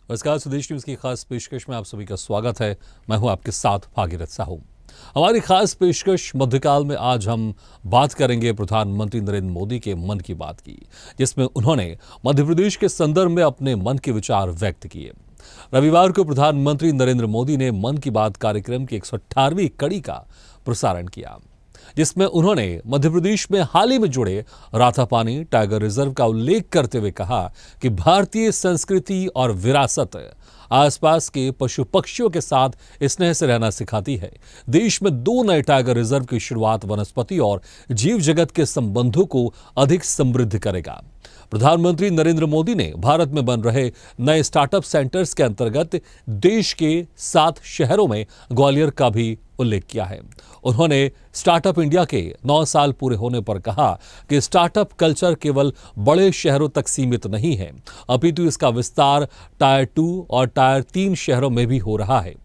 नमस्कार, स्वदेश न्यूज की खास पेशकश में आप सभी का स्वागत है। मैं हूं आपके साथ भागीरथ साहू। हमारी खास पेशकश मध्यकाल में आज हम बात करेंगे प्रधानमंत्री नरेंद्र मोदी के मन की बात की, जिसमें उन्होंने मध्य प्रदेश के संदर्भ में अपने मन के विचार व्यक्त किए। रविवार को प्रधानमंत्री नरेंद्र मोदी ने मन की बात कार्यक्रम की 118वीं कड़ी का प्रसारण किया, जिसमें उन्होंने मध्य प्रदेश में हाल ही में जुड़े रातापानी टाइगर रिजर्व का उल्लेख करते हुए कहा कि भारतीय संस्कृति और विरासत आसपास के पशु पक्षियों के साथ स्नेह से रहना सिखाती है। देश में 2 नए टाइगर रिजर्व की शुरुआत वनस्पति और जीव जगत के संबंधों को अधिक समृद्ध करेगा। प्रधानमंत्री नरेंद्र मोदी ने भारत में बन रहे नए स्टार्टअप सेंटर्स के अंतर्गत देश के 7 शहरों में ग्वालियर का भी उल्लेख किया है। उन्होंने स्टार्टअप इंडिया के 9 साल पूरे होने पर कहा कि स्टार्टअप कल्चर केवल बड़े शहरों तक सीमित नहीं है, अपितु इसका विस्तार टायर 2 और टायर 3 शहरों में भी हो रहा है।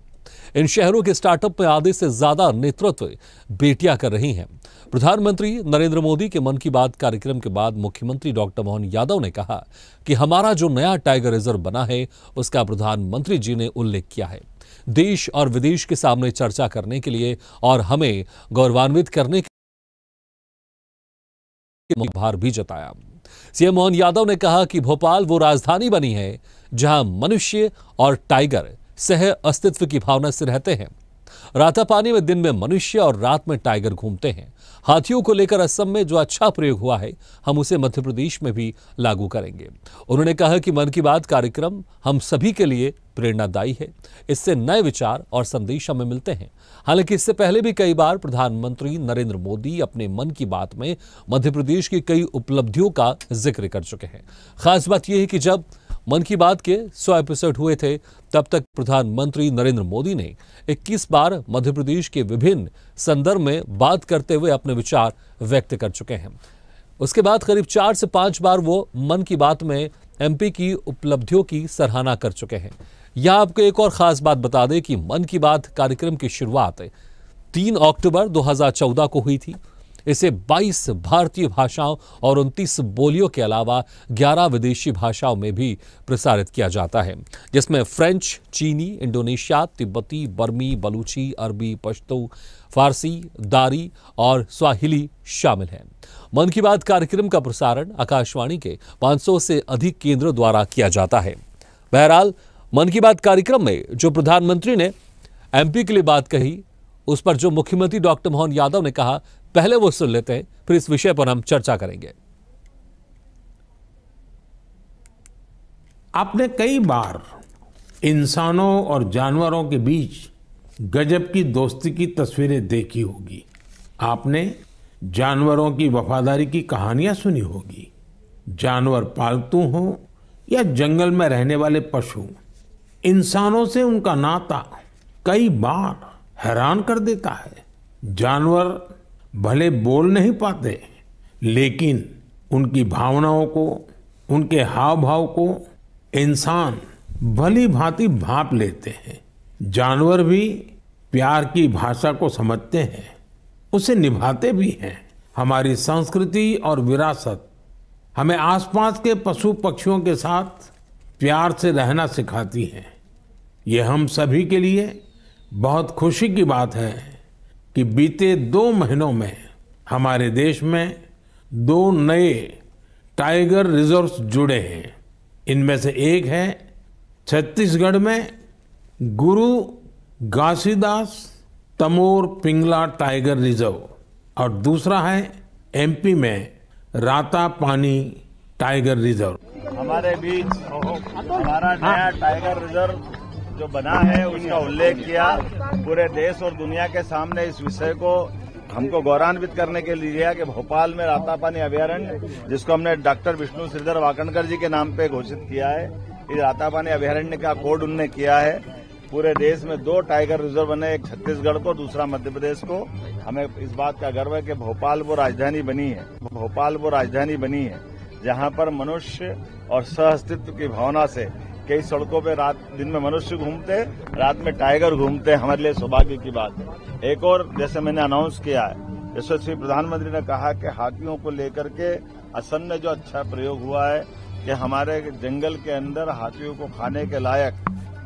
इन शहरों के स्टार्टअप में आधे से ज्यादा नेतृत्व बेटियां कर रही हैं। प्रधानमंत्री नरेंद्र मोदी के मन की बात कार्यक्रम के बाद मुख्यमंत्री डॉक्टर मोहन यादव ने कहा कि हमारा जो नया टाइगर रिजर्व बना है उसका प्रधानमंत्री जी ने उल्लेख किया है। देश और विदेश के सामने चर्चा करने के लिए और हमें गौरवान्वित करने के आभार भी जताया। सीएम मोहन यादव ने कहा कि भोपाल वो राजधानी बनी है जहां मनुष्य और टाइगर सह अस्तित्व की भावना से रहते हैं। रातापानी में दिन में मनुष्य और रात में टाइगर घूमते हैं। हाथियों को लेकर असम में जो अच्छा प्रयोग हुआ है, हम उसे मध्य प्रदेश में भी लागू करेंगे। उन्होंने कहा कि मन की बात कार्यक्रम हम सभी के लिए प्रेरणादायी है। इससे नए विचार और संदेश हमें मिलते हैं। हालांकि इससे पहले भी कई बार प्रधानमंत्री नरेंद्र मोदी अपने मन की बात में मध्य प्रदेश की कई उपलब्धियों का जिक्र कर चुके हैं। खास बात यह है कि जब मन की बात के 100 एपिसोड हुए थे, तब तक प्रधानमंत्री नरेंद्र मोदी ने 21 बार मध्य प्रदेश के विभिन्न संदर्भ में बात करते हुए अपने विचार व्यक्त कर चुके हैं। उसके बाद करीब 4 से 5 बार वो मन की बात में एमपी की उपलब्धियों की सराहना कर चुके हैं। यहां आपको एक और खास बात बता दें कि मन की बात कार्यक्रम की शुरुआत 3 अक्टूबर 2014 को हुई थी। इसे 22 भारतीय भाषाओं और 29 बोलियों के अलावा 11 विदेशी भाषाओं में भी प्रसारित किया जाता है, जिसमें फ्रेंच, चीनी, इंडोनेशिया, तिब्बती, बर्मी, बलूची, अरबी, पश्तो, फारसी, दारी और स्वाहिली शामिल हैं। मन की बात कार्यक्रम का प्रसारण आकाशवाणी के 500 से अधिक केंद्रों द्वारा किया जाता है। बहरहाल, मन की बात कार्यक्रम में जो प्रधानमंत्री ने एमपी के लिए बात कही, उस पर जो मुख्यमंत्री डॉक्टर मोहन यादव ने कहा, पहले वो सुन लेते हैं, फिर इस विषय पर हम चर्चा करेंगे। आपने कई बार इंसानों और जानवरों के बीच गजब की दोस्ती की तस्वीरें देखी होगी। आपने जानवरों की वफादारी की कहानियां सुनी होगी। जानवर पालतू हों या जंगल में रहने वाले पशु, इंसानों से उनका नाता कई बार हैरान कर देता है। जानवर भले बोल नहीं पाते, लेकिन उनकी भावनाओं को, उनके हाव भाव को इंसान भली भांति भांप लेते हैं। जानवर भी प्यार की भाषा को समझते हैं, उसे निभाते भी हैं। हमारी संस्कृति और विरासत हमें आसपास के पशु पक्षियों के साथ प्यार से रहना सिखाती है। ये हम सभी के लिए बहुत खुशी की बात है कि बीते 2 महीनों में हमारे देश में 2 नए टाइगर रिजर्व्स जुड़े हैं। इनमें से एक है छत्तीसगढ़ में गुरु घासीदास तमोर पिंगला टाइगर रिजर्व और दूसरा है एमपी में रातापानी टाइगर रिजर्व। हमारे बीच हमारा नया टाइगर रिजर्व जो बना है उसका उल्लेख किया। पूरे देश और दुनिया के सामने इस विषय को हमको गौरवान्वित करने के लिए किया कि भोपाल में रातापानी अभयारण्य, जिसको हमने डॉक्टर विष्णु श्रीधर वाकणकर जी के नाम पे घोषित किया है, इस रातापानी अभयारण्य का कोड उनने किया है। पूरे देश में 2 टाइगर रिजर्व बने, एक छत्तीसगढ़ को, दूसरा मध्य प्रदेश को। हमें इस बात का गर्व है कि भोपाल वो राजधानी बनी है। भोपाल वो राजधानी बनी है जहां पर मनुष्य और सह अस्तित्व की भावना से कई सड़कों पे रात दिन में मनुष्य घूमते, रात में टाइगर घूमते। हमारे लिए सौभाग्य की बात है। एक और, जैसे मैंने अनाउंस किया है, यशस्वी प्रधानमंत्री ने कहा कि हाथियों को लेकर के असम में जो अच्छा प्रयोग हुआ है, कि हमारे जंगल के अंदर हाथियों को खाने के लायक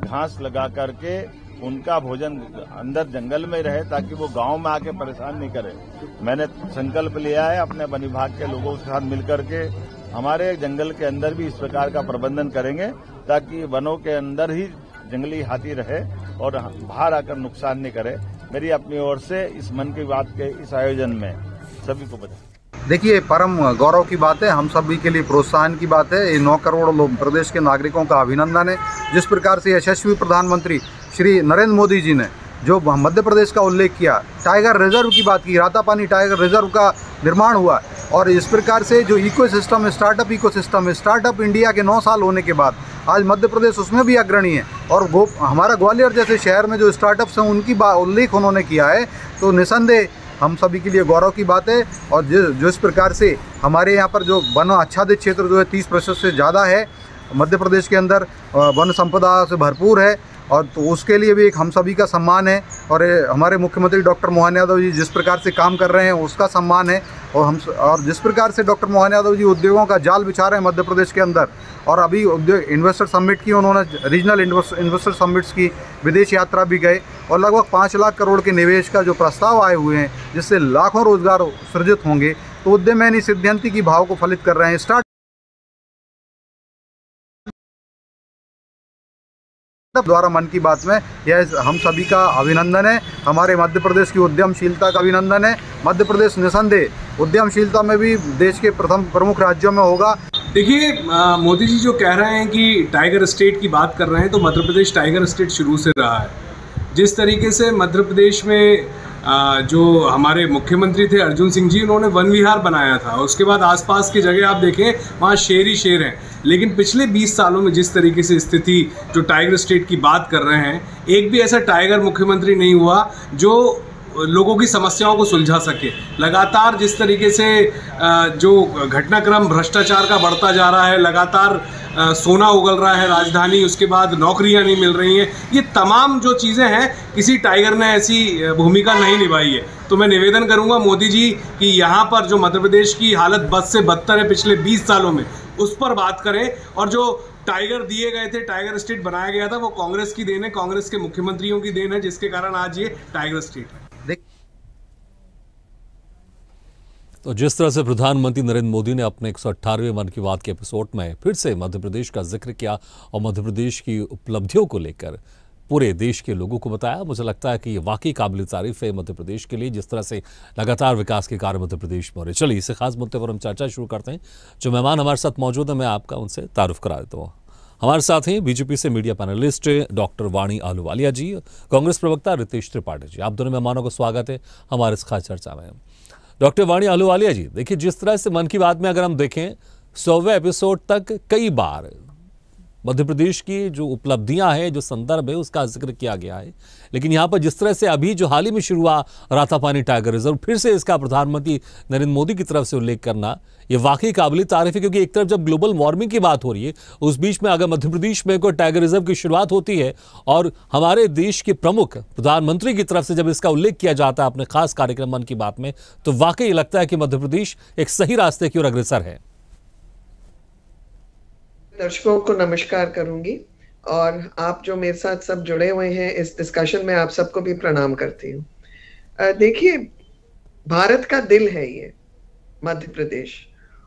घास लगा करके उनका भोजन अंदर जंगल में रहे, ताकि वो गांव में आके परेशान नहीं करे। मैंने संकल्प लिया है अपने वन विभाग के लोगों के साथ मिलकर के हमारे जंगल के अंदर भी इस प्रकार का प्रबंधन करेंगे, ताकि वनों के अंदर ही जंगली हाथी रहे और बाहर आकर नुकसान नहीं करे। मेरी अपनी ओर से इस मन की बात के इस आयोजन में सभी को बधाई। देखिए, परम गौरव की बात है, हम सभी के लिए प्रोत्साहन की बात है। ये 9 करोड़ लोग प्रदेश के नागरिकों का अभिनंदन है। जिस प्रकार से यशस्वी प्रधानमंत्री श्री नरेंद्र मोदी जी ने जो मध्य प्रदेश का उल्लेख किया, टाइगर रिजर्व की बात की, रातापानी टाइगर रिजर्व का निर्माण हुआ, और इस प्रकार से जो इकोसिस्टम है, स्टार्टअप इंडिया के 9 साल होने के बाद आज मध्य प्रदेश उसमें भी अग्रणी है। और हमारा ग्वालियर जैसे शहर में जो स्टार्टअप्स हैं उनकी उल्लेख उन्होंने किया है, तो निसंदेह हम सभी के लिए गौरव की बात है। और जिस प्रकार से हमारे यहाँ पर जो वन आच्छादित क्षेत्र जो है 30% से ज़्यादा है मध्य प्रदेश के अंदर, वन संपदा से भरपूर है, और तो उसके लिए भी एक हम सभी का सम्मान है। और हमारे मुख्यमंत्री डॉक्टर मोहन यादव जी जिस प्रकार से काम कर रहे हैं उसका सम्मान है। और जिस प्रकार से डॉक्टर मोहन यादव जी उद्योगों का जाल बिछा रहे हैं मध्य प्रदेश के अंदर, और अभी उद्योग इन्वेस्टर समिट की उन्होंने, रीजनल इन्वेस्टर समिट्स की, विदेश यात्रा भी गए, और लगभग 5 लाख करोड़ के निवेश का जो प्रस्ताव आए हुए हैं जिससे लाखों रोजगार सृजित होंगे, तो उद्यमैनी सिद्धांति की भाव को फलित कर रहे हैं। द्वारा मन की बात में यह हम सभी का अभिनंदन है। हमारे मध्य प्रदेश की उद्यमशीलता का अभिनंदन है। मध्य प्रदेश निसंदेह उद्यमशीलता में भी देश के प्रथम प्रमुख राज्यों में होगा। देखिए, मोदी जी जो कह रहे हैं कि टाइगर स्टेट की बात कर रहे हैं, तो मध्य प्रदेश टाइगर स्टेट शुरू से रहा है। जिस तरीके से मध्य प्रदेश में जो हमारे मुख्यमंत्री थे अर्जुन सिंह जी, उन्होंने वन विहार बनाया था, उसके बाद आसपास की जगह आप देखें वहाँ शेर ही शेर हैं। लेकिन पिछले 20 सालों में जिस तरीके से स्थिति जो टाइगर स्टेट की बात कर रहे हैं, एक भी ऐसा टाइगर मुख्यमंत्री नहीं हुआ जो लोगों की समस्याओं को सुलझा सके। लगातार जिस तरीके से जो घटनाक्रम भ्रष्टाचार का बढ़ता जा रहा है, लगातार सोना उगल रहा है राजधानी, उसके बाद नौकरियां नहीं मिल रही हैं, ये तमाम जो चीज़ें हैं किसी टाइगर ने ऐसी भूमिका नहीं निभाई है। तो मैं निवेदन करूंगा मोदी जी कि यहाँ पर जो मध्य प्रदेश की हालत बद से बदतर है पिछले 20 सालों में, उस पर बात करें। और जो टाइगर दिए गए थे, टाइगर स्टेट बनाया गया था, वो कांग्रेस की देन है, कांग्रेस के मुख्यमंत्रियों की देन है, जिसके कारण आज ये टाइगर स्टेट है। तो जिस तरह से प्रधानमंत्री नरेंद्र मोदी ने अपने 118वें मन की बात के एपिसोड में फिर से मध्य प्रदेश का जिक्र किया और मध्य प्रदेश की उपलब्धियों को लेकर पूरे देश के लोगों को बताया, मुझे लगता है कि ये वाकई काबिल तारीफ है मध्य प्रदेश के लिए, जिस तरह से लगातार विकास के कार्य मध्य प्रदेश में हो रहे। चलिए इसे खास मुद्दे पर हम चर्चा शुरू करते हैं। जो मेहमान हमारे साथ मौजूद है, मैं आपका उनसे तारुफ करा देता हूँ। हमारे साथ हैं बीजेपी से मीडिया पैनलिस्ट डॉक्टर वाणी आहलूवालिया जी, कांग्रेस प्रवक्ता रितेश त्रिपाठी जी। आप दोनों मेहमानों को स्वागत है हमारे इस खास चर्चा में। डॉक्टर वाणी आहलूवालिया जी, देखिए जिस तरह से मन की बात में अगर हम देखें 100वें एपिसोड तक कई बार मध्य प्रदेश की जो उपलब्धियां हैं, जो संदर्भ है, उसका जिक्र किया गया है, लेकिन यहाँ पर जिस तरह से अभी जो हाल ही में शुरू हुआ रातापानी टाइगर रिजर्व, फिर से इसका प्रधानमंत्री नरेंद्र मोदी की तरफ से उल्लेख करना, ये वाकई काबिल तारीफ है। क्योंकि एक तरफ जब ग्लोबल वार्मिंग की बात हो रही है, उस बीच में अगर मध्य प्रदेश में कोई टाइगर रिजर्व की शुरुआत होती है और हमारे देश के प्रमुख प्रधानमंत्री की तरफ से जब इसका उल्लेख किया जाता है अपने खास कार्यक्रम मन की बात में, तो वाकई लगता है कि मध्य प्रदेश एक सही रास्ते की ओर अग्रसर है। दर्शकों को नमस्कार करूंगी, और आप जो मेरे साथ सब जुड़े हुए हैं इस डिस्कशन में, आप सबको भी प्रणाम करती हूँ। देखिए, भारत का दिल है ये मध्य प्रदेश,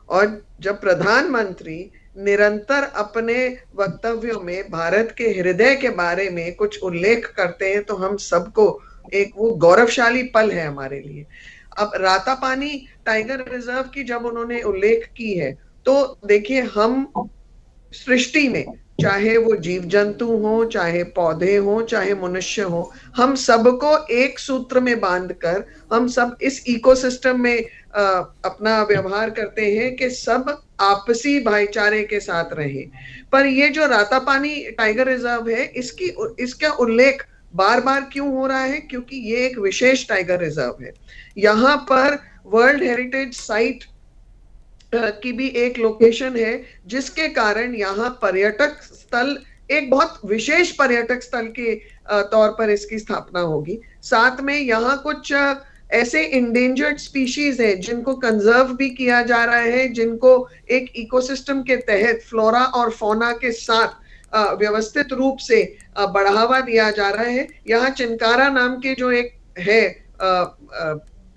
और जब प्रधानमंत्री निरंतर अपने वक्तव्यों में भारत के हृदय के बारे में कुछ उल्लेख करते हैं, तो हम सबको एक वो गौरवशाली पल है हमारे लिए। अब रातापानी टाइगर रिजर्व की जब उन्होंने उल्लेख की है, तो देखिए, हम सृष्टि में चाहे वो जीव जंतु हो, चाहे पौधे हो, चाहे मनुष्य हो, हम सबको एक सूत्र में बांधकर हम सब इस इकोसिस्टम में अपना व्यवहार करते हैं कि सब आपसी भाईचारे के साथ रहे। पर ये जो रातापानी टाइगर रिजर्व है, इसका उल्लेख बार बार क्यों हो रहा है? क्योंकि ये एक विशेष टाइगर रिजर्व है। यहाँ पर वर्ल्ड हेरिटेज साइट की भी एक लोकेशन है, जिसके कारण यहाँ पर्यटक स्थल, एक बहुत विशेष पर्यटक स्थल के तौर पर इसकी स्थापना होगी। साथ में यहाँ कुछ ऐसे इंडेंजर्ड स्पीशीज हैं जिनको कंजर्व भी किया जा रहा है, जिनको एक इकोसिस्टम के तहत फ्लोरा और फौना के साथ व्यवस्थित रूप से बढ़ावा दिया जा रहा है। यहाँ चिनकारा नाम के जो एक है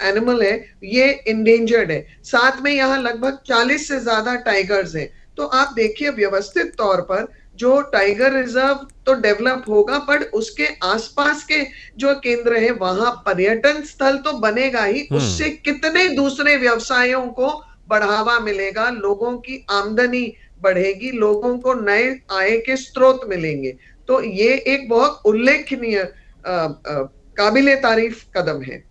एनिमल है, ये इंडेंजर्ड है। साथ में यहाँ लगभग 40 से ज्यादा टाइगर्स हैं। तो आप देखिए व्यवस्थित तौर पर जो टाइगर रिजर्व तो डेवलप होगा, पर उसके आसपास के जो केंद्र है वहां पर्यटन स्थल तो बनेगा ही, उससे कितने दूसरे व्यवसायों को बढ़ावा मिलेगा, लोगों की आमदनी बढ़ेगी, लोगों को नए आय के स्रोत मिलेंगे। तो ये एक बहुत उल्लेखनीय काबिले तारीफ कदम है।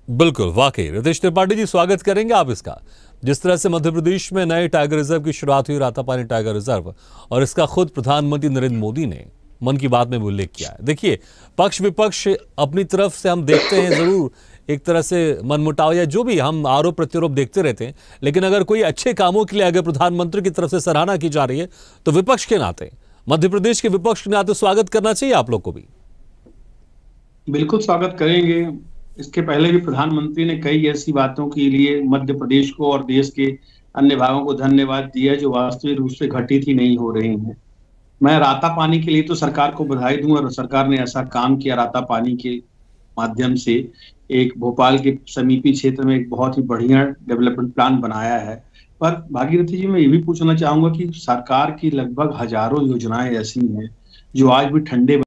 बिल्कुल, वाकई रितेश त्रिपाठी जी स्वागत करेंगे आप इसका। जिस तरह से मध्य प्रदेश में नए टाइगर रिजर्व की शुरुआत हुई, रातापानी टाइगर रिजर्व, और इसका खुद प्रधानमंत्री नरेंद्र मोदी ने मन की बात में भी उल्लेख किया है। देखिए, पक्ष विपक्ष अपनी तरफ से हम देखते हैं जरूर, एक तरह से मनमुटाव या जो भी हम आरोप प्रत्यारोप देखते रहते हैं, लेकिन अगर कोई अच्छे कामों के लिए अगर प्रधानमंत्री की तरफ से सराहना की जा रही है तो विपक्ष के नाते, मध्य प्रदेश के विपक्ष के नाते स्वागत करना चाहिए आप लोग को भी। बिल्कुल स्वागत करेंगे। इसके पहले भी प्रधानमंत्री ने कई ऐसी बातों के लिए मध्य प्रदेश को और देश के अन्य भागों को धन्यवाद दिया जो वास्तविक रूप से घटित ही नहीं हो रही हैं। मैं रातापानी के लिए तो सरकार को बधाई दूं, और सरकार ने ऐसा काम किया रातापानी के माध्यम से, एक भोपाल के समीपी क्षेत्र में एक बहुत ही बढ़िया डेवलपमेंट प्लान बनाया है। पर भागीरथी जी, मैं ये भी पूछना चाहूंगा कि सरकार की लगभग हजारों योजनाएं ऐसी हैं जो आज भी ठंडे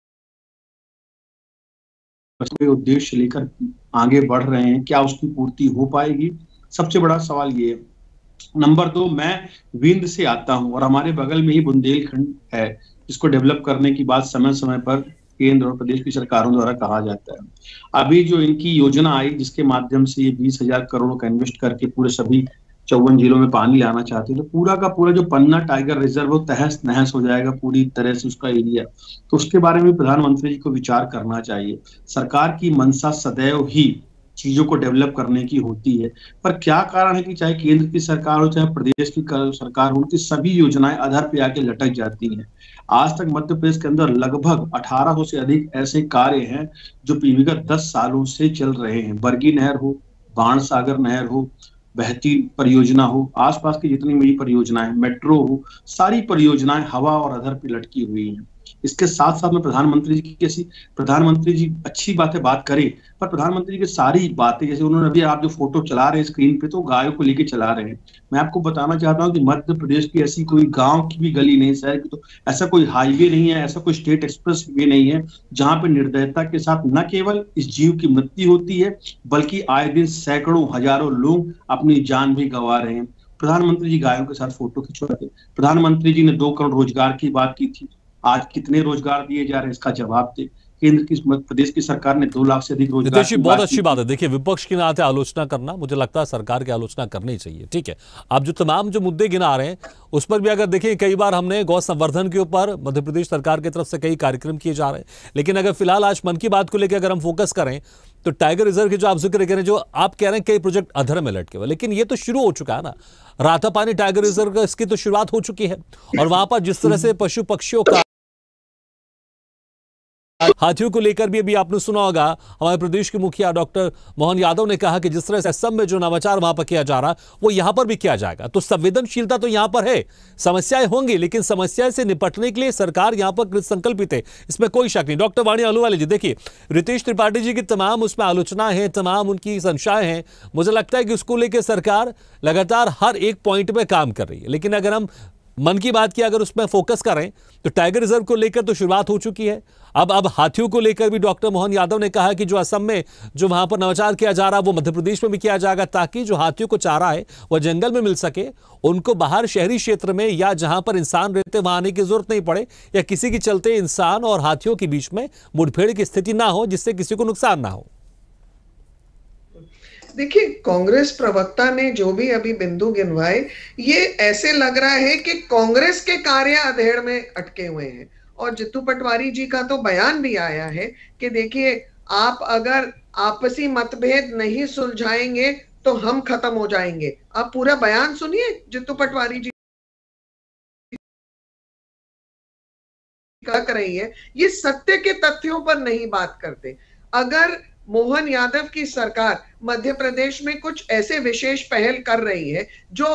उद्देश्य लेकर आगे बढ़ रहे हैं, क्या उसकी पूर्ति हो पाएगी? सबसे बड़ा सवाल ये है। नंबर 2, मैं विंध्य से आता हूं और हमारे बगल में ही बुंदेलखंड है, जिसको डेवलप करने की बात समय समय पर केंद्र और प्रदेश की सरकारों द्वारा कहा जाता है। अभी जो इनकी योजना आई जिसके माध्यम से ये 20,000 करोड़ का इन्वेस्ट करके पूरे सभी 54 जिलों में पानी लाना चाहते हैं, तो पूरा का पूरा जो पन्ना टाइगर रिजर्व वो तहस नहस हो जाएगा पूरी तरह से उसका एरिया। तो उसके बारे में प्रधानमंत्री जी को विचार करना चाहिए। सरकार की मंशा सदैव ही चीजों को डेवलप करने की होती है, पर क्या कारण है कि चाहे केंद्र की सरकार हो चाहे प्रदेश की सरकार हो, उनकी सभी योजनाएं अधर पे आके लटक जाती हैं। आज तक मध्य प्रदेश के अंदर लगभग 1800 से अधिक ऐसे कार्य हैं जो विगत 10 सालों से चल रहे हैं। बरगी नहर हो, बाणसागर नहर हो, बहती परियोजना हो, आसपास की जितनी बड़ी परियोजनाएं, मेट्रो हो, सारी परियोजनाएं हवा और अधर पे लटकी हुई हैं। इसके साथ साथ में प्रधानमंत्री जी अच्छी बातें बात करें, पर प्रधानमंत्री की सारी बातें, जैसे उन्होंने अभी आप जो फोटो चला रहे हैं स्क्रीन पे, तो गायों को लेके चला रहे हैं। मैं आपको बताना चाहता हूं कि मध्य प्रदेश की ऐसी कोई गांव की भी गली नहीं, शहर की, तो ऐसा कोई हाईवे नहीं है, ऐसा कोई स्टेट एक्सप्रेस वे नहीं है जहां पे निर्दयता के साथ न केवल इस जीव की मृत्यु होती है, बल्कि आए दिन सैकड़ों हजारों लोग अपनी जान भी गंवा रहे हैं। प्रधानमंत्री जी गायों के साथ फोटो खिंचवाते। प्रधानमंत्री जी ने 2 करोड़ रोजगार की बात की थी, आज कितने रोजगार दिए जा रहे हैं इसका जवाब दे। केंद्र की प्रदेश की सरकार ने 2 लाख से अधिक रोजगार की बहुत अच्छी बात है। देखिए, विपक्ष के नाते आलोचना करना, मुझे लगता है सरकार की आलोचना करनी चाहिए, ठीक है। आप जो तमाम जो मुद्दे गिना रहे हैं उस पर भी अगर देखिए, कई बार हमने गौ संवर्धन के ऊपर मध्य प्रदेश सरकार की तरफ से कई कार्यक्रम किए जा रहे हैं, लेकिन अगर फिलहाल आज मन की बात को लेकर अगर हम फोकस करें तो टाइगर रिजर्व के जो आप जिक्र करें, जो आप कह रहे हैं कई प्रोजेक्ट अधर में लटके हुए, लेकिन ये तो शुरू हो चुका है ना। रातापानी टाइगर रिजर्व का इसकी तो शुरुआत हो चुकी है, और वहां पर जिस तरह से पशु पक्षियों का, हाथियों को लेकर भी अभी आपने सुना होगा, हमारे प्रदेश के मुखिया डॉक्टर मोहन यादव ने कहा कि जिस तरह से असम में जो नवाचार वहां पर किया जा रहा है वो यहां पर भी किया जाएगा। तो संवेदनशीलता तो यहां पर है, समस्याएं होंगी, लेकिन समस्या से निपटने के लिए सरकार यहां पर कृत संकल्पित है, इसमें कोई शक नहीं। डॉक्टर वाणी अहलूवालिया जी, देखिए रितेश त्रिपाठी जी की तमाम उसमें आलोचना है, तमाम उनकी संशय हैं, मुझे लगता है कि उसको लेकर सरकार लगातार हर एक पॉइंट में काम कर रही है। लेकिन अगर हम मन की बात की अगर उसमें फोकस करें तो टाइगर रिजर्व को लेकर तो शुरुआत हो चुकी है। अब हाथियों को लेकर भी डॉक्टर मोहन यादव ने कहा कि जो असम में जो वहां पर नवाचार किया जा रहा है वो मध्य प्रदेश में भी किया जाएगा, ताकि जो हाथियों को चारा है वह जंगल में मिल सके, उनको बाहर शहरी क्षेत्र में या जहां पर इंसान रहते वहां आने की जरूरत नहीं पड़े, या किसी के चलते इंसान और हाथियों के बीच में मुठभेड़ की स्थिति ना हो जिससे किसी को नुकसान ना हो। देखिए, कांग्रेस प्रवक्ता ने जो भी अभी बिंदु गिनवाए, ये ऐसे लग रहा है कि कांग्रेस के कार्य अधेड़ में अटके हुए हैं। और जितू पटवारी जी का तो बयान भी आया है कि देखिए, आप अगर आपसी मतभेद नहीं सुलझाएंगे तो हम खत्म हो जाएंगे। आप पूरा बयान सुनिए जितू पटवारी जी क्या कर रही है। ये सत्य के तथ्यों पर नहीं बात करते। अगर मोहन यादव की सरकार मध्य प्रदेश में कुछ ऐसे विशेष पहल कर रही है जो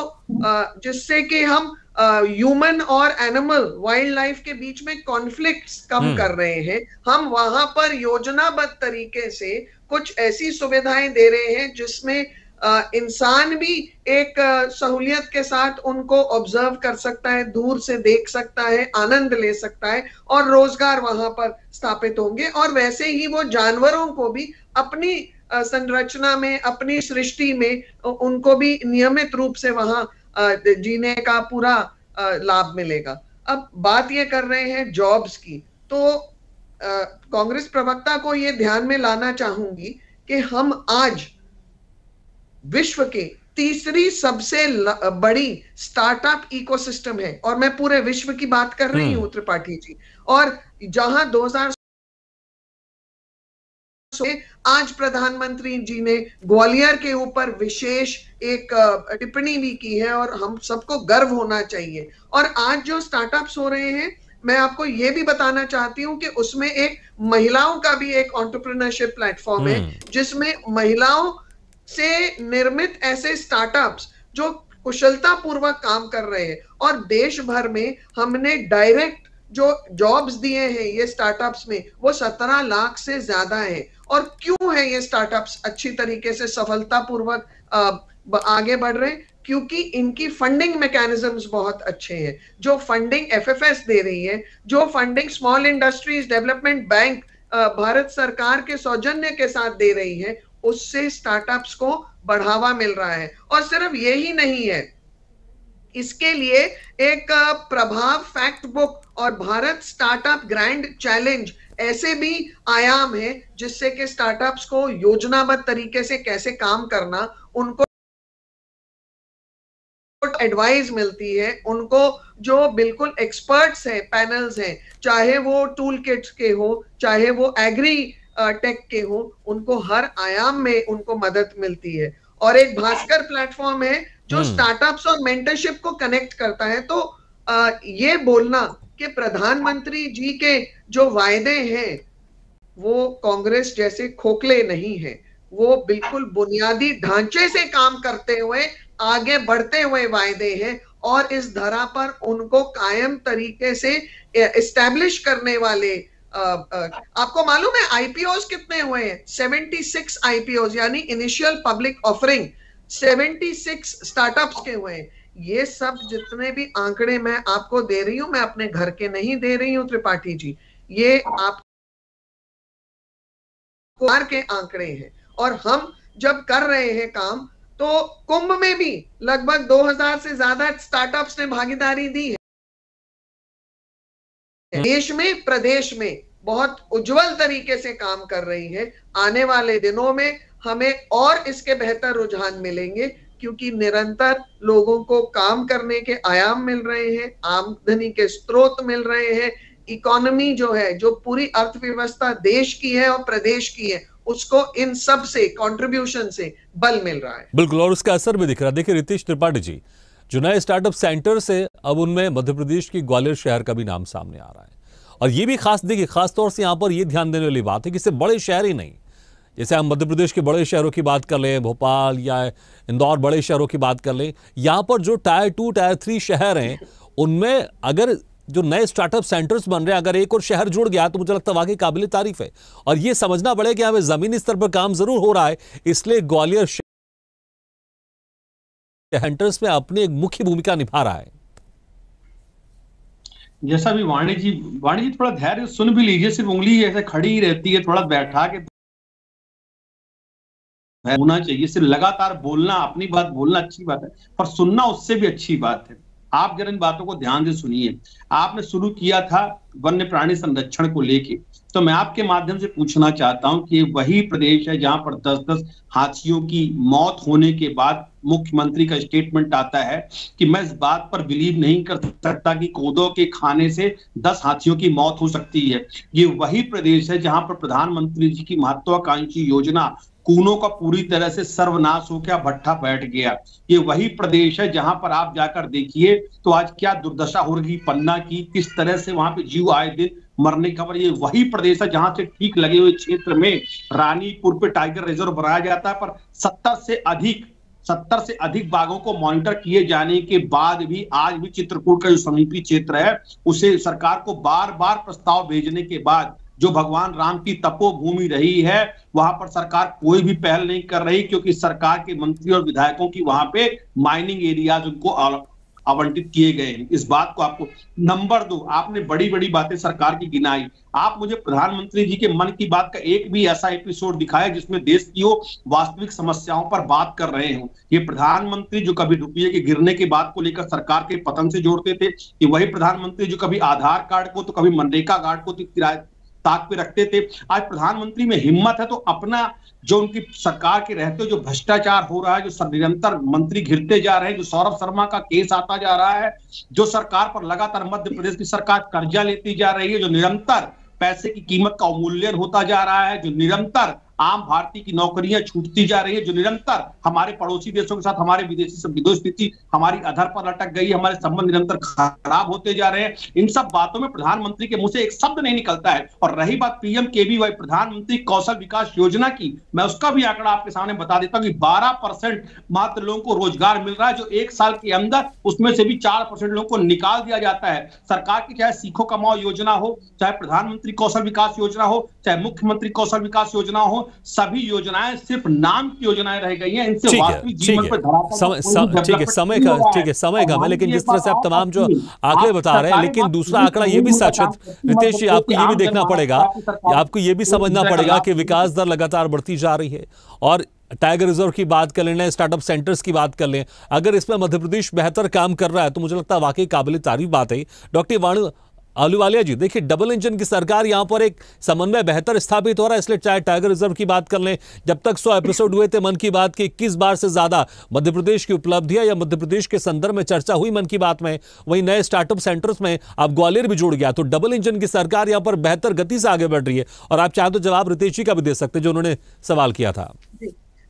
जिससे कि हम ह्यूमन और एनिमल वाइल्ड लाइफ के बीच में कॉन्फ्लिक्ट्स कम कर रहे हैं। हम वहां पर योजनाबद्ध तरीके से कुछ ऐसी सुविधाएं दे रहे हैं जिसमें इंसान भी एक सहूलियत के साथ उनको ऑब्जर्व कर सकता है, दूर से देख सकता है, आनंद ले सकता है और रोजगार वहां पर स्थापित होंगे। और वैसे ही वो जानवरों को भी अपनी संरचना में, अपनी सृष्टि में उनको भी नियमित रूप से वहां जीने का पूरा लाभ मिलेगा। अब बात ये कर रहे हैं जॉब्स की, तो कांग्रेस प्रवक्ता को ये ध्यान में लाना चाहूंगी कि हम आज विश्व के तीसरी सबसे बड़ी स्टार्टअप इकोसिस्टम है, और मैं पूरे विश्व की बात कर रही हूं त्रिपाठी जी। और जहां 2000 आज प्रधानमंत्री जी ने ग्वालियर के ऊपर विशेष एक टिप्पणी भी की है और हम सबको गर्व होना चाहिए। और आज जो स्टार्टअप्स हो रहे हैं, मैं आपको ये भी बताना चाहती हूं कि उसमें एक महिलाओं का भी एक एंटरप्रेन्योरशिप प्लेटफॉर्म है जिसमें महिलाओं से निर्मित ऐसे स्टार्टअप्स जो कुशलता पूर्वक काम कर रहे हैं। और देश भर में हमने डायरेक्ट जो जॉब्स दिए हैं ये स्टार्टअप्स में, वो 17 लाख से ज्यादा है। और क्यों है ये स्टार्टअप्स अच्छी तरीके से सफलतापूर्वक आगे बढ़ रहे हैं? क्योंकि इनकी फंडिंग मैकेनिज्म्स बहुत अच्छे हैं। जो फंडिंग एफएफएस दे रही है, जो funding small industries development bank Bharat सरकार के सौजन्य के साथ दे रही है, उससे स्टार्टअप्स को बढ़ावा मिल रहा है। और सिर्फ यही नहीं है, इसके लिए एक प्रभाव फैक्ट बुक और भारत स्टार्टअप ग्रैंड चैलेंज ऐसे भी आयाम है जिससे कि स्टार्टअप्स को योजनाबद्ध तरीके से कैसे काम करना, उनको एडवाइस मिलती है, उनको जो बिल्कुल एक्सपर्ट्स हैं, पैनल्स हैं, चाहे वो टूल किट्स के हो, चाहे वो एग्री टेक के हो, उनको हर आयाम में उनको मदद मिलती है। और एक भास्कर प्लेटफॉर्म है जो स्टार्टअप्स और मेंटरशिप को कनेक्ट करता है। तो ये बोलना कि प्रधानमंत्री जी के जो वायदे हैं वो कांग्रेस जैसे खोखले नहीं है, वो बिल्कुल बुनियादी ढांचे से काम करते हुए आगे बढ़ते हुए वायदे हैं। और इस धरा पर उनको कायम तरीके से एस्टैब्लिश करने वाले आपको मालूम है आईपीओस कितने हुए हैं? 76 आईपीओस, यानी इनिशियल पब्लिक ऑफरिंग 76 स्टार्टअप्स के हुए हैं। ये सब जितने भी आंकड़े मैं आपको दे रही हूं, मैं अपने घर के नहीं दे रही हूं त्रिपाठी जी, ये आप के आंकड़े हैं। और हम जब कर रहे हैं काम, तो कुंभ में भी लगभग 2000 से ज्यादा स्टार्टअप्स ने भागीदारी दी है। देश में, प्रदेश में बहुत उज्जवल तरीके से काम कर रही है। आने वाले दिनों में हमें और इसके बेहतर रुझान मिलेंगे, क्योंकि निरंतर लोगों को काम करने के आयाम मिल रहे हैं, आमदनी के स्रोत मिल रहे हैं। इकोनॉमी जो है, जो पूरी अर्थव्यवस्था देश की है और प्रदेश की है, उसको इन सब से कंट्रीब्यूशन से बल मिल रहा है। बिल्कुल, और उसका असर भी दिख रहा है। देखिए रितेश त्रिपाठी जी, जो नए स्टार्टअप सेंटर से अब उनमें मध्य प्रदेश की ग्वालियर शहर का भी नाम सामने आ रहा है। और ये भी देखिए खास तौर से यहाँ पर ये ध्यान देने वाली बात है कि सिर्फ बड़े शहर ही नहीं, जैसे हम मध्य प्रदेश के बड़े शहरों की बात कर लें, भोपाल या इंदौर बड़े शहरों की बात कर लें, यहाँ पर जो टायर 2 टायर 3 शहर हैं, उनमें अगर जो नए स्टार्टअप सेंटर्स बन रहे हैं, अगर एक और शहर जुड़ गया तो मुझे लगता है वाकई काबिल तारीफ है। और ये समझना पड़ेगा कि हमें जमीनी स्तर पर काम जरूर हो रहा है, इसलिए ग्वालियर सेंटर्स में अपनी एक मुख्य भूमिका निभा रहा है। जैसा भी वाणी जी थोड़ा धैर्य सुन भी लीजिए, सिर्फ उंगली ऐसे खड़ी रहती है, थोड़ा बैठा के होना चाहिए। सिर्फ लगातार बोलना, अपनी बात बोलना अच्छी बात है, पर सुनना उससे भी अच्छी बात है। आप जरा इन बातों को ध्यान से सुनिए। आपने शुरू किया था वन्य प्राणी संरक्षण को लेके, तो मैं आपके माध्यम से पूछना चाहता हूं कि वही प्रदेश है जहां पर 10-10 हाथियों की मौत होने के बाद मुख्यमंत्री का स्टेटमेंट आता है कि मैं इस बात पर बिलीव नहीं कर सकता कि कोदो के खाने से 10 हाथियों की मौत हो सकती है। ये वही प्रदेश है जहां पर प्रधानमंत्री जी की महत्वाकांक्षी योजना कूनों का पूरी तरह से सर्वनाश हो गया, भट्ठा बैठ गया। ये वही प्रदेश है जहां पर आप जाकर देखिए तो आज क्या दुर्दशा हो रही पन्ना की, किस तरह से वहां पे जीव आए दिन मरने की खबर। ये वही प्रदेश है जहां से ठीक लगे हुए क्षेत्र में रानीपुर पे टाइगर रिजर्व बनाया जाता है, पर 70 से अधिक बाघों को मॉनिटर किए जाने के बाद भी आज भी चित्रकूट का जो समीपी क्षेत्र है उसे सरकार को बार बार प्रस्ताव भेजने के बाद जो भगवान राम की तपोभूमि रही है वहां पर सरकार कोई भी पहल नहीं कर रही, क्योंकि सरकार के मंत्री और विधायकों की वहां पे माइनिंग एरियाज उनको आवंटित किए गए हैं। इस बात को आपको नंबर 2, आपने बड़ी बड़ी बातें सरकार की गिनाई। आप मुझे प्रधानमंत्री जी के मन की बात का एक भी ऐसा एपिसोड दिखाया जिसमें देश की वो वास्तविक समस्याओं पर बात कर रहे हो। ये प्रधानमंत्री जो कभी रुपये के गिरने की बात को लेकर सरकार के पतन से जोड़ते थे, कि वही प्रधानमंत्री जो कभी आधार कार्ड को तो कभी मनरेगा कार्ड को ताक पे रखते थे। आज प्रधानमंत्री में हिम्मत है तो अपना जो उनकी सरकार के रहते जो भ्रष्टाचार हो रहा है, जो निरंतर मंत्री घिरते जा रहे हैं, जो सौरभ शर्मा का केस आता जा रहा है, जो सरकार पर लगातार मध्य प्रदेश की सरकार कर्जा लेती जा रही है, जो निरंतर पैसे की कीमत का अवमूल्यन होता जा रहा है, जो निरंतर आम भारतीय की नौकरियां छूटती जा रही है, जो निरंतर हमारे पड़ोसी देशों के साथ हमारे विदेशी स्थिति हमारी अधर पर लटक गई, हमारे संबंध निरंतर खराब होते जा रहे हैं। इन सब बातों में प्रधानमंत्री के मुंह से एक शब्द नहीं निकलता है। और रही बात PMKVY प्रधानमंत्री कौशल विकास योजना की, मैं उसका भी आंकड़ा आपके सामने बता देता हूं कि 12% मात्र लोगों को रोजगार मिल रहा है, जो एक साल के अंदर उसमें से भी 4% लोगों को निकाल दिया जाता है। सरकार की चाहे सीखो कमाओ योजना हो, चाहे प्रधानमंत्री कौशल विकास योजना हो, चाहे मुख्यमंत्री कौशल विकास योजना हो, सभी योजनाएं सिर्फ नाम की योजनाएं रह गई हैं। इनसे वास्तविक जीवन पर समय का मैं, लेकिन जिस तरह से आप तमाम जो आंकड़े बता रहे हैं, लेकिन दूसरा आंकड़ा ये भी सच है रितेश जी, आपको ये भी देखना पड़ेगा, आपको ये भी समझना पड़ेगा कि विकास दर लगातार बढ़ती जा रही है। और टाइगर रिजर्व की बात कर लें, स्टार्टअप सेंटर्स की बात कर लें, अगर इसमें मध्य प्रदेश बेहतर काम कर रहा है तो मुझे लगता है वाकई काबिल तारीफ बात है। डॉक्टर वाणी आहलूवालिया जी, देखिए डबल इंजन की सरकार, यहां पर एक समन्वय बेहतर स्थापित हो रहा है, इसलिए चाहे टाइगर रिजर्व की बात कर लें, जब तक 100 एपिसोड हुए थे मन की बात की 21 बार से ज्यादा मध्य प्रदेश की उपलब्धियां या मध्य प्रदेश के संदर्भ में चर्चा हुई मन की बात में, वहीं नए स्टार्टअप सेंटर्स में अब ग्वालियर भी जुड़ गया, तो डबल इंजन की सरकार यहां पर बेहतर गति से आगे बढ़ रही है। और आप चाहे तो जवाब रितेश जी का भी दे सकते जो उन्होंने सवाल किया था।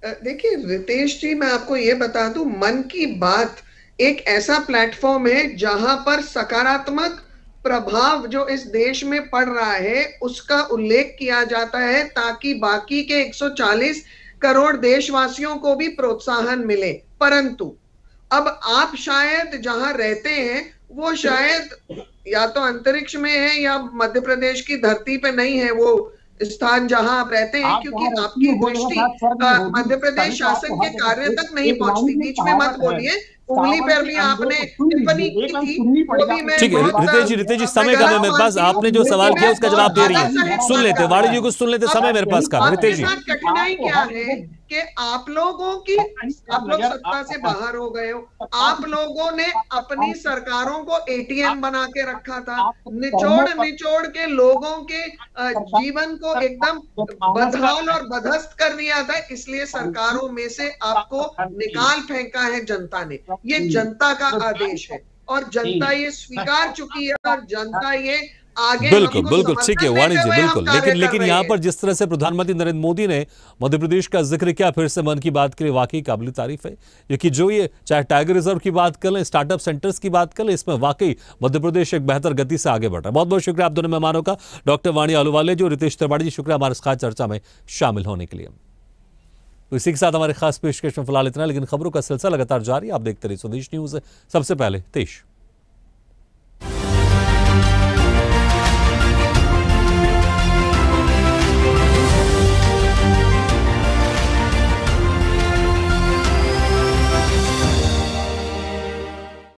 देखिए रितेश जी, मैं आपको ये बता दूं, मन की बात एक ऐसा प्लेटफॉर्म है जहां पर सकारात्मक प्रभाव जो इस देश में पड़ रहा है उसका उल्लेख किया जाता है, ताकि बाकी के 140 करोड़ देशवासियों को भी प्रोत्साहन मिले। परंतु अब आप शायद जहां रहते हैं वो शायद या तो अंतरिक्ष में है या मध्य प्रदेश की धरती पे नहीं है वो स्थान जहां आप रहते हैं, क्योंकि आपकी दृष्टि मध्य प्रदेश शासन के कार्य तक नहीं पहुंचती। बीच में मत बोलिए, उंगली पर भी आपने टिप्पणी की थी, वो भी मैं ठीक है रितेश जी समय का मेरे पास, आपने जो सवाल किया उसका जवाब दे रही है, सुन लेते वाणी जी को, सुन लेते, समय मेरे पास का। रितेश जी, कठिनाई क्या है कि आप लोग सत्ता से बाहर हो गए हो, आप लोगों ने अपनी सरकारों को ATM बना के रखा था, निचोड़ के लोगों के जीवन को एकदम बदहाल और बदहस्त कर दिया था, इसलिए सरकारों में से आपको निकाल फेंका है जनता ने। ये जनता का आदेश है और जनता ये स्वीकार चुकी है और जनता ये आगे बिल्कुल ठीक है वाणी जी, बिल्कुल। लेकिन यहाँ पर जिस तरह से प्रधानमंत्री नरेंद्र मोदी ने मध्य प्रदेश का जिक्र किया फिर से मन की बात के लिए, वाकई काबिल तारीफ है, क्योंकि जो ये चाहे टाइगर रिजर्व की बात कर लें, स्टार्टअप सेंटर्स की बात कर लें, इसमें वाकई मध्य प्रदेश एक बेहतर गति से आगे बढ़ रहा है। बहुत बहुत शुक्रिया आप दोनों मेहमानों का, डॉक्टर वाणी आहलूवालिया जी और रितेश त्रिपाठी जी, शुक्रिया हमारे खास चर्चा में शामिल होने के लिए। तो इसी के साथ हमारे खास पेशकश में फिलहाल इतना, लेकिन खबरों का सिलसिला लगातार जारी, आप देखते रहिए स्वदेश न्यूज। सबसे पहले देश।